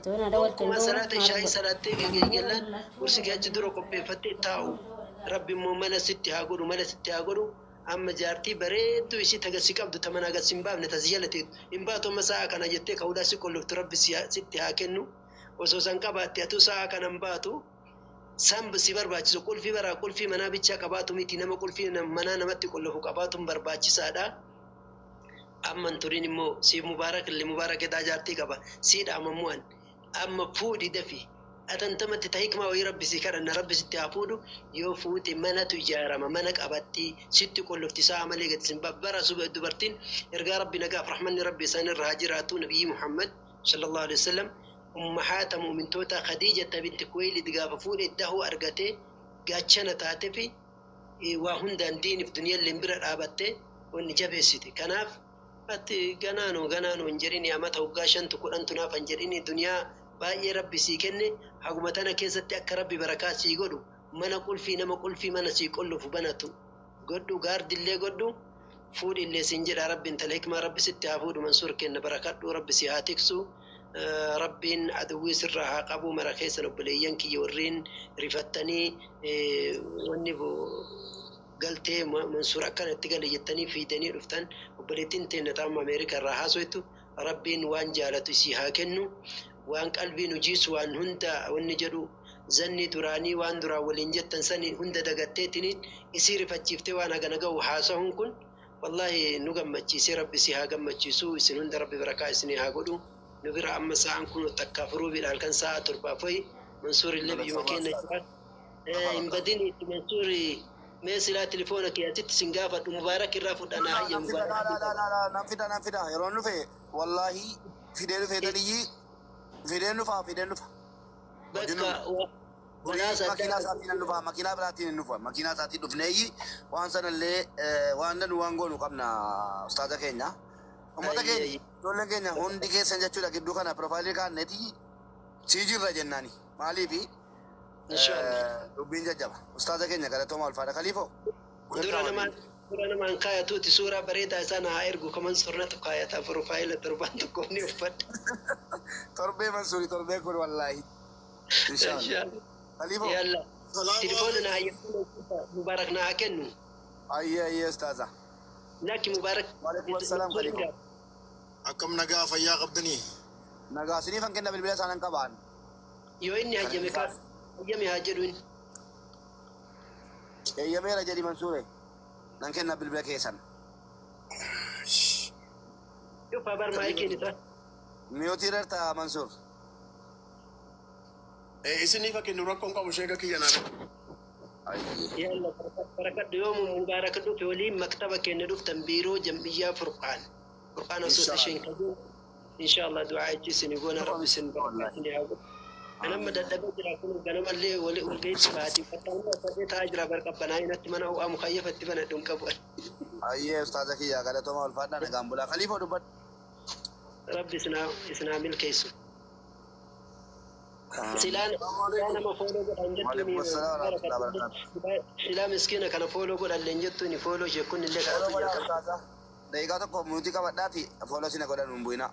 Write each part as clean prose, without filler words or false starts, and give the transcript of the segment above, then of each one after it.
وكما صلاة الشاي صلاة جلان ورسك أجدرو قبي فتي تاو ربي مؤمنة ستي هاقولوا ملا ستي هاقولوا أما جارتي بريد ويسي تغسيك أبدو تمنا قسم باب نتزيالتي إن باتو مساء كان جتك أولا سيكولو تربي ستي هاكنو وسوسان كباتي أتو ساعة كان باتو سام بسيبر باچسو كل في برا كل في منا بيتشا كباتو ميتي نما كل في منا نمتي كله كباتو برباچي سادا أما انتورين مو سي مبارك اللي مبارك دا جارتي كبا سيد أمموان أما فودي دفي أتنتمت تهيك ما ويربي سكر أن ربي ستي أفودو يو فوتي منا تجارة ما منك أبتي ستي كل افتساء عملية قد سنببرا سوء الدبرتين إرقى ربي نقاف رحمن ربي سان الرهاجراتو نبي محمد صلى الله عليه وسلم أمهات مؤمن توتا خديجة بنت كويل دقاف فولي الدهو أرقتي قاتشنا تاتفي وهندان دين في دنيا اللي مبرر آبتي ونجابي سيتي كناف أتي جنانو إنجريني أمته وقاشن تقول أنتنا فإنجريني دنيا باقي ربي سيكني حكومتنا كيست أكربي بركات سيقولوا ما نقول في نما قول في ما نسيقول في بناتو قدو قارد اللي قدو فود اللي سنجر ربي انت الحكمة ربي ستة فود منصور كن بركات ربي سيهاتكسو ربين عدوي سرها قبو مراكيس نبليين كي يورين رفتني ونبو قلتي منصور كانت تقال يتني في دني رفتن وبليتين تنتام أمريكا راحسويتو ربين وان جالتو سيها كنو وان قلبي نجيس وان هندا ونجدو زني دراني وان درا ولنجت تنسني هندا دقتيتني يصير فتشفتي وانا غنغو حاسهم كن والله نغمچي سي ربي سيها غمچي سو اسن هندا ربي بركا اسني هاغدو نبرا أما ساعة كنو تكافروا بالألكان ساعة تربافي منصور اللي مكين نجات إن بديني منصوري ما سلا تليفونك يا تيت سنغافة مبارك الرافد أنا هيا مبارك لا نفدا يرون في والله فيديو نفا بكا ماكينة براتين نفا ماكينة ساتي دفني وان سنة اللي وان نقول قبنا أستاذ كينيا أمتا كينيا تقول كينيا هون ديكي سنجتشو لكن دوكنا بروفايل كان نتي سيجي رجناني مالي في إن شاء الله ربين جابا أستاذ كينيا كذا توم الفارق خليفه دورنا ما نكاية توتي صورة بريدة سنة هايرجو كمان صورنا تكاية بروفايل تربان تكوني وفد تربي منصوري تربي كل والله إن شاء الله خليفه يلا تليفوننا هيا مباركنا أكنو أي أستاذة لكن مبارك وعليكم السلام خليفه أكم نجا فيا قبضني نجا سني فان كنا بالبلاد سانن كبان يو إني هجمك هجمي هاجرين يا ميرا جدي منصوري نكنا بالبلاد كيسان شوف خبر ما يكين ميوتيرر تا منصور إسني فكين نوركم كم شيء كي ينادي يلا بركة يوم مبارك في ولي مكتبة كنا نروح تنبيرو جنبية فرقان أسوسيشن كذا إن شاء الله دعاء جسني يقول رب سن أنا مدد بجرا كل جنوم اللي والجيش بعدي فتاة فديت هاجرا بركة بناي نتمنى هو مخيف تبنا دون كبر أيه أستاذ كي يا كذا توما الفاتنا نقام بلا خليفة دبر رب سنا مل كيسو سلام ما فولو قد أنجتني سلام مسكينة كان فولو قد أنجتني فولو يكون اللي كان دايقة تو كوميونتي كا بداتي فولو سينا قد نمبوينا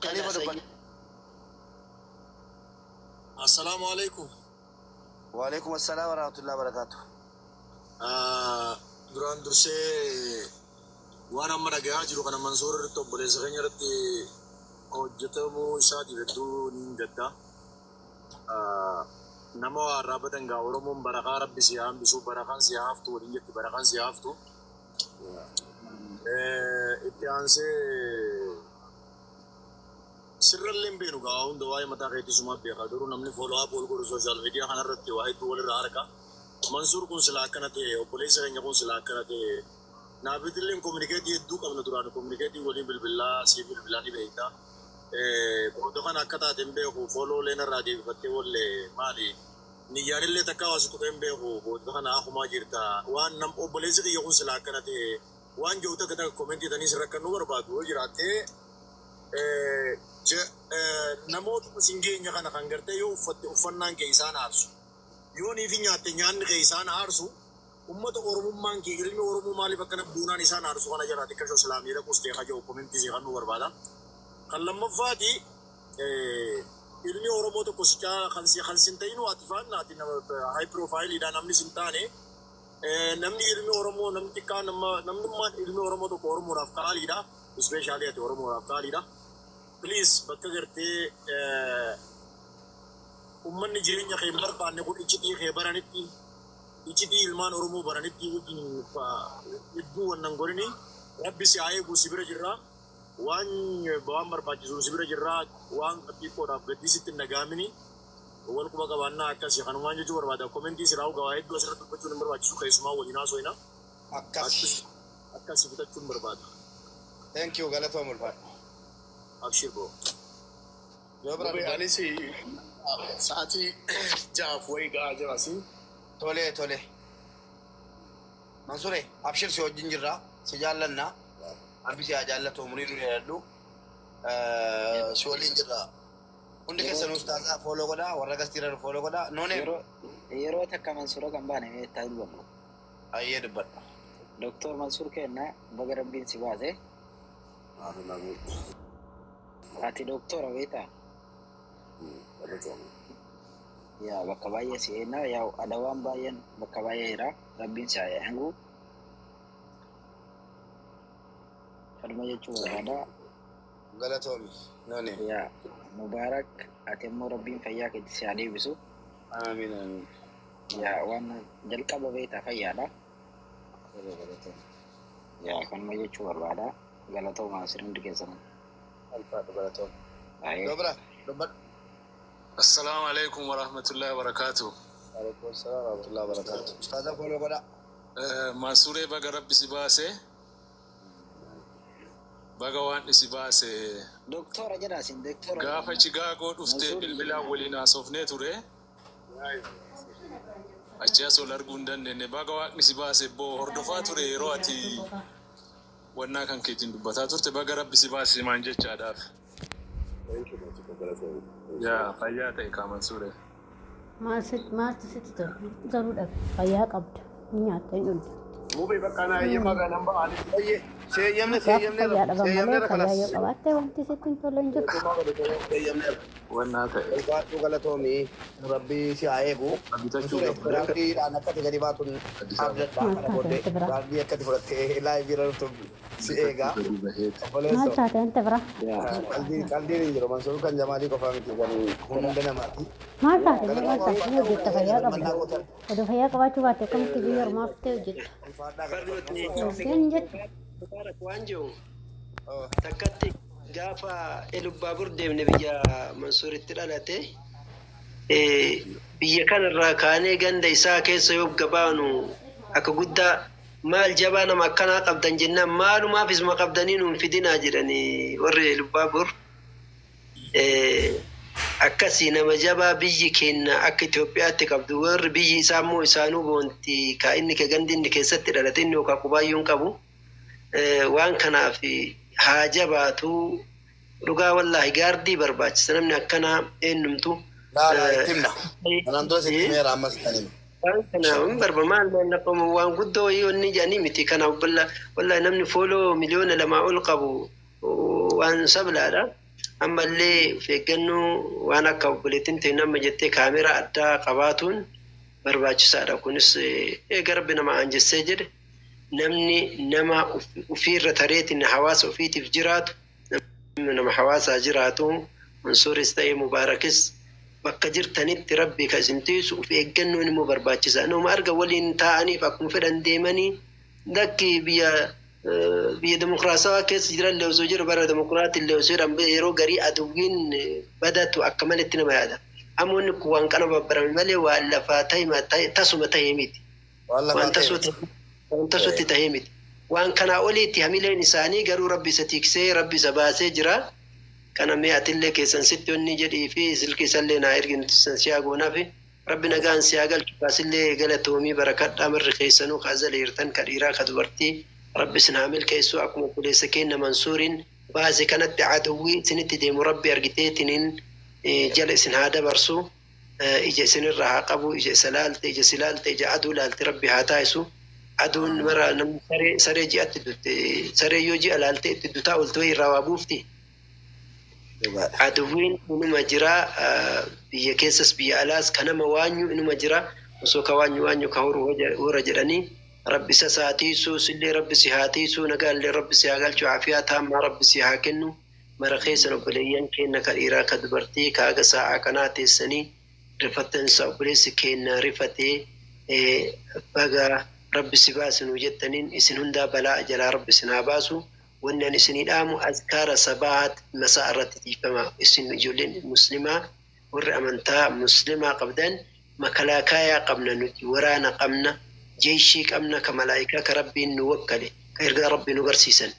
خليفة دبر السلام عليكم وعليكم السلام ورحمة الله وبركاته duraan dursee waan amma dhagayaa jiru kana Mansuur irratti obboleessa keenya irratti hojjetamuu isaatiif hedduu ni gadda. Nama waa raabatan gaa Oromoon barakaa rabbi si hambisuu barakaan si haaftu waliin jetti barakaan si haaftu. Itti aansee sirrallee hin beenu gaa hunda waa'ee mataa keetii sumaa beekaa duruu namni fooloo haa bool godhu sooshaal miidiyaa kanarratti waa hedduu walirraa arga. Mansuur kun silaa akkana ta'e obboleessa keenya kun silaa akkana ta'e naafitilleen kominikeetii hedduu qabna duraan kominikeetii waliin bilbilaa sii bilbilaa ni beektaa. Booda kana akka taate hin beeku fooloolee narraa deebifattee wallee maali niyyaanillee takka hawaasa tuqee hin beeku booda kana akumaa jirta waan nam obboleessi kiyya kun silaa akkana ta'e waan jiru takka takka komentii tanii sirra kan nu barbaadu yoo jiraattee namoota singeenya kana kan gartee yoo uffatte uffannaan kee isaan aarsu. Yoon ifi nyaatte nyaanni kee isaan aarsu ummata oromummaan kee ilmi oromoo maaliif akkana buunaan isaan aarsu kana jiraate akka shoo islaamiidha qustee haja'u komentii see kan nu barbaada. Kan lammaffaati to kusika khansin tayin watifan natin high profile ida namni sintane namni ilmi oromo namni tikka namni ilmi oromo to oromo raf kalida especially at oromo raf kalida please bakka garte ummanni jireenya kee barbaanne kun iccitii kee baranitti iccitii ilmaan oromoo baranitti wajjin iddoo wannan godhini rabbi si haa eegu si bira jirra waan barbaachisu si bira jirra waan xiqqoodhaaf gaddisitti hin dhagaamini wal quba qabaannaa akkasii kanumaan jechuu barbaada komentii siraa'u gabaa hedduu asirratti dubbachuun hin barbaachisu keessumaa waliin haasofna akkasii fitachuun barbaada. Thank you galatoom ulfaadha. Abshir bro. Anis sa'aatii jaaf wayii ga'aa jira si. Tole. Mansuure abshir si wajjin jirra si jaallanna. Abbi si haa jaallatu umurii nu jedhadhu. Si waliin jirra. Hundi keessan ustaazaa fooloo godhaa warra gastiirra fooloo godhaa. Noonee yeroo takka Mansuura kan baane meettaa dubbadhu. ayyee dubbadha. Doktor Mansuur kenna baga rabbiin si baase. Ati doktora beektaa? Yaa bakka baay'ee si eenna yaa adawaan baay'een bakka baay'ee jira rabbiin si haa eegu. Kanuma jechuun barbaada. Galatoomi. Noonee. Yaa Mubaarak ati immoo rabbiin fayyaa keetti si haa deebisu. Amiin. Yaa waan jalqaba beektaa fayyaadha. Yaa kanuma jechuun barbaada. Galatooma asirra hundi keessan. Alfaadhu galatooma. Dobra dubbadhu. Assalamu alaikum wa rahmatullahi wa barakatuh. Alaikum assalam wa rahmatullahi wa barakatuh. Ustaaza fooloo godhaa. Mansuuree baga rabbi si baase. Baga waan isi baase. Doktora jedhaasin doktora. Gaafa Chicaagoo dhuftee bilbilaan waliin haasofnee ture. Achi as ol arguu hin dandeenye baga waaqni si baase boo hordofaa ture yeroo ati wannaa kan keetiin dubbataa turte baga rabbi si baase maan jechaadhaaf. Yaa fayyaa ta'e kaa Mansuuree. Maaltu sitti tole? Garuudha fayyaa qabda. Nyaatta hin dhugdu. Mubii bakka naa eeyyamaa ganan ba'anii. Seeyyamne Fayyaa dhaban malee fayyaa yoo qabaatte wanti sitti hin tolle hin jiru. Wannaa ta'e. Ulfaadhu galatoomii rabbii si haa eegu. Daandiidhaan akkati gadi baatuun abdadhaa kana booddee daandii akkati fudhattee laayivii irratti si eegaa. Maal taate ante bira? Qalbiin hin jiru Mansuur kan jamaalii qofaa miti kan hunda namaati. Maal taate ni hojjetta fayyaa qabda. Oduu fayyaa qabaachuu baatte akkamitti biyya ormaa fittee hojjetta? Hin jettu. Mubaarak waan jiru takkatti gaafa Elubbaabuur deemne biyya Mansuuritti dhalate biyya kanarraa kaanee ganda isaa keessa yoo gabaanu akka guddaa maal jabaa nama akkanaa qabdan jennaan maalumaaf isma qabdanii nuun fidinaa jedhanii warri Elubbaabuur akkasii nama jabaa biyyi keenya akka Itoophiyaatti qabdu warri biyyi isaa immoo isaanuu boonti kaa inni gandi inni keessatti dhalate inni yookaan qubaayyuu hin qabu. Waan kanaaf haa jabaatu dhugaa wallaahi gaardii barbaachisa namni akkanaa eenyumtu. Timna. Kanaan dura sitti meera ammas kanima. Waan kana hin barbaadu waan guddoo yoo inni jedhanii miti kanaaf wallaahi namni fooloo miliyoona 2 ol qabu waan sablaadha. Ammallee of eeggannoo waan akka obboleettiin ta'e nama jettee kaameraa addaa qabaatuun barbaachisaadha. Kunis eega rabbi nama anjessee jedhe. Namni nama ofiirra tareetiin hawaasa ofiitiif jiraatu nama hawaasaa jiraatu Mansuuris ta'ee Mubaarakis bakka jirtanitti rabbi kan isin tiisu of eeggannoon immoo barbaachisa. Nama arga waliin taa'aniif akkuma fedhan deemanii dakki biyya dimokiraasawaa keessa jiran illee osoo jiru bara dimokiraatii illee osoo jiran yeroo garii aduwwiin badatu akka malitti nama yaada. Amoonni kun waan kana babbarame malee waan lafaa tasuma ta'ee miti. Wanta sotti ta'ee miti. Waan kanaa oliitti hamileen isaanii garuu rabbi isa tiksee rabbi isa baasee jira. Kana mee atillee keessan sitti onni jedhii fi silkii isallee naa ergi nuti siyaa goonaaf rabbi nagaan siyaa galchu kaasillee galatoomii barakadhaa marri keessanuu kaazala hirtan ka dhiiraa ka dubartii rabbi isin haamil keessuu akkuma obboleessa keenya Mansuuriin baase kanatti aduwwii isinitti deemu rabbi argiteetiniin jala isin haa dabarsu ija isinirraa haa qabu ija isa laalte ija si laalte ija aduu laalte rabbi haa taa'isu. Aduun mara namni saree ji'atti dutte saree yoo ji'a laaltee itti dutaa oltee irraa waa buufti. Aduwwiin kunuma jira biyya keessas biyya alaas kanama waanyu inuma jira osoo ka waanyu ka hora jedhanii rabbi isa saatiisuu sillee rabbi si haa tiisuu nagaallee rabbi si haa galchu aafiyaa taammaa rabbi si haa kennu mara keessan obboleeyyan keenna ka dhiiraa ka dubartii ka aga sa'aa kanaa teessanii rifattansa obboleessi keenna rifatee baga rabbi si baasinu jettaniin isin hundaa balaa jalaa rabbi isin haa baasu wanni ani isinii dhaamu azkaara sabaat masaa irratti tiifama isin ijoolleen muslimaa warri amantaa muslimaa qabdan makalaakaayaa qabna nuti waraana qabna jeeshii qabna ka malaayikaa ka rabbiin nu wakkale ka ergaa rabbii nu barsiisan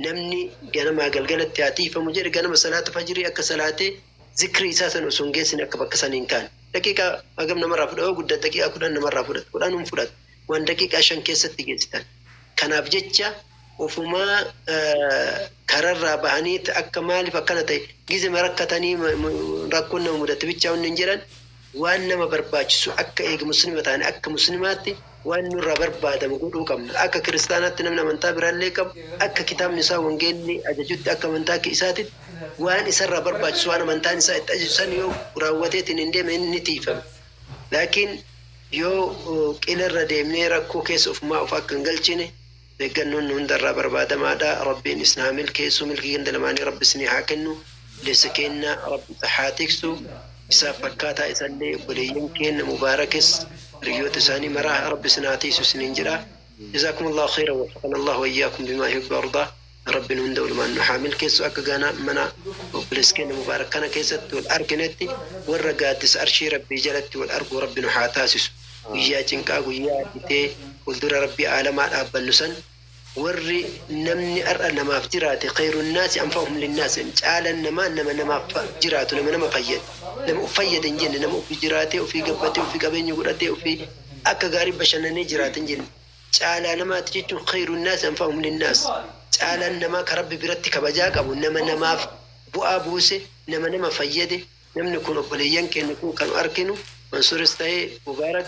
namni ganamaa galgalatti haa tiifamu jedhe ganama salaata fajrii akka salaatee zikri isaa san osoo hin geessine akka bakka saniin kaan daqiiqaa hagam namarraa fudhatu guddaa daqiiqaa 10 namarraa fudhatu 10 fudhatu waan daqiiqaa 5 keessatti geessitan kanaaf jecha ofumaa kararraa bahanii akka maaliif akkana ta'e gizima rakkatanii rakkoon nama mudate bichaa hundi hin jedhan waan nama barbaachisu akka eega muslima ta'an akka muslimaatti waan nurraa barbaadamu godhuu qabna akka kiristaanaatti namni amantaa biraallee qabu akka kitaabni isaa wangeelli ajajutti akka amantaa isaatitti waan isarraa barbaachisu waan amantaan isaa itti ajajisan yoo raawwateetiin hin deeme inni tiifama laakiin yoo qilarra deemnee rakkoo keessa ofumaa of akka hin galchine beekannoon hundarraa barbaadamaadha rabbiin isnaa milkeessu milkii ganda lamaanii rabbi isinii haa kennu leessa keenna rabbi haa tiksu isaa fakkaataa isallee obboleeyyan keenna mubaarakis ريوت ساني مراه رب سناتي سنين جرا جزاكم الله خيرا وفقنا الله وإياكم بما يحب ويرضى رب نهند ولما نحامل كيس أكجانا منا وبلسكين مباركنا كيست والأركنتي والرجادس أرشي ربي جلت والأرج رب نحاتاسس ويا جنكا ويا بتي والدر ربي عالمات أب النسن وري نمني أرى نما فجرات خير الناس أنفعهم للناس جعل نما فجرات نما فيد نما فيد إنجن نما في جراته وفي قبته وفي قبين يقولته وفي أكغاري بشنني جرات إنجن جعل نما تجتم خير الناس أنفعهم للناس جعل نما كرب برتك بجاك أبو نما بؤابوسه نما فيده نم نكون بليان كنكون كانوا أركنوا منصور استاي مبارك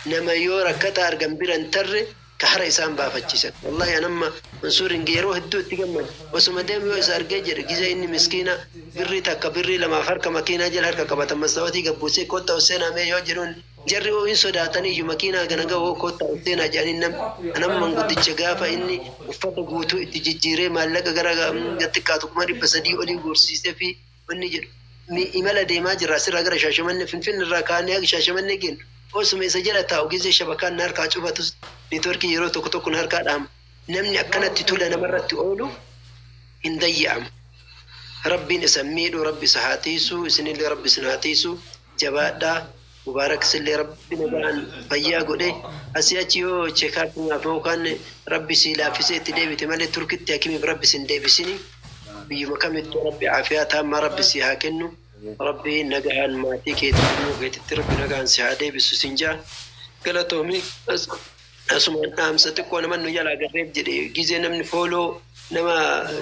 نما يورا كتار جنبيران تر كهر إسام بافتشيسك والله أنا ما منصور إنجيروه الدو تجمع وسما دام يوزار جيجر جزء إني مسكينة بري تكبري لما فرق مكينة جل هرك كبات مستواتي كبوسي كوتا وسنا ما يجرون جرّوا إن صداتني يوم مكينة جنگا هو كوتا وسنا جانينم أنا من قد تجاف إني وفات قوتو تجيري مالك أجرا جتكاتو كماري بسدي أولي بورسيسة في ونجر إملا ديما جراسي رجع شاشمن فين الركاني أجي شاشمن نجين وسما إسجلا تاو جزء شبكان نار كاتشوفاتوس نتوركي يرو توكو نار كادام نمني أكنت تطول أنا مرة تقوله إن ضيعم ربي نسميه ربي سهاتيسو سنين اللي ربي سنهاتيسو جبادا مبارك سلي ربي نبان فيا قولي أسياتيو شكاتنا فوقان ربي سيلا في سيت ديبي تمالي تركي تاكيمي بربي سن ديبي سني بيمكامي ربي عافياتها ما ربي سيهاكنو ربي نجاهن ماتي كيتنو كيتتربي نجاهن سهادي بسوسنجا قلتومي asumaan dhaamsatti koo nama nu jalaa garreef jedhe gizee namni fooloo nama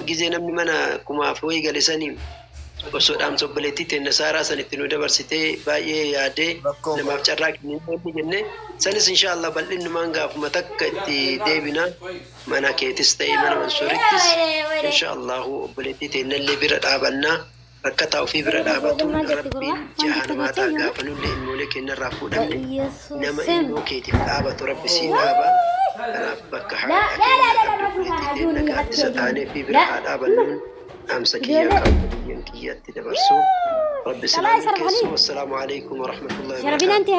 gizee namni mana kumaaf wayii galisanii osoo dhaamsa obboleettii teenna saaraa sanitti nu dabarsitee baay'ee yaadee namaaf carraa kennuu jenne sanis inshaallah bal'innumaan gaafuma takka itti deebina mana keetis ta'ee mana mansuurittis inshaallahu obboleettii teennallee bira dhaabannaa rakkataa ofii bira dhaabatu rabbiin jahanamaa ta'a gaafa nullee ilmoolee kennarraa fuudhamne nama ilmoo keetiif dhaabatu rabbi sii dhaaba kanaaf bakka haadha nagaatti taanee fi bira haa dhaabannuun dhaamsa kiyyaa qabu biyyan kiyyaatti dabarsu rabbi sinaa milkeessu wassalaamu alaikum warahmatullahi wabarakatuh.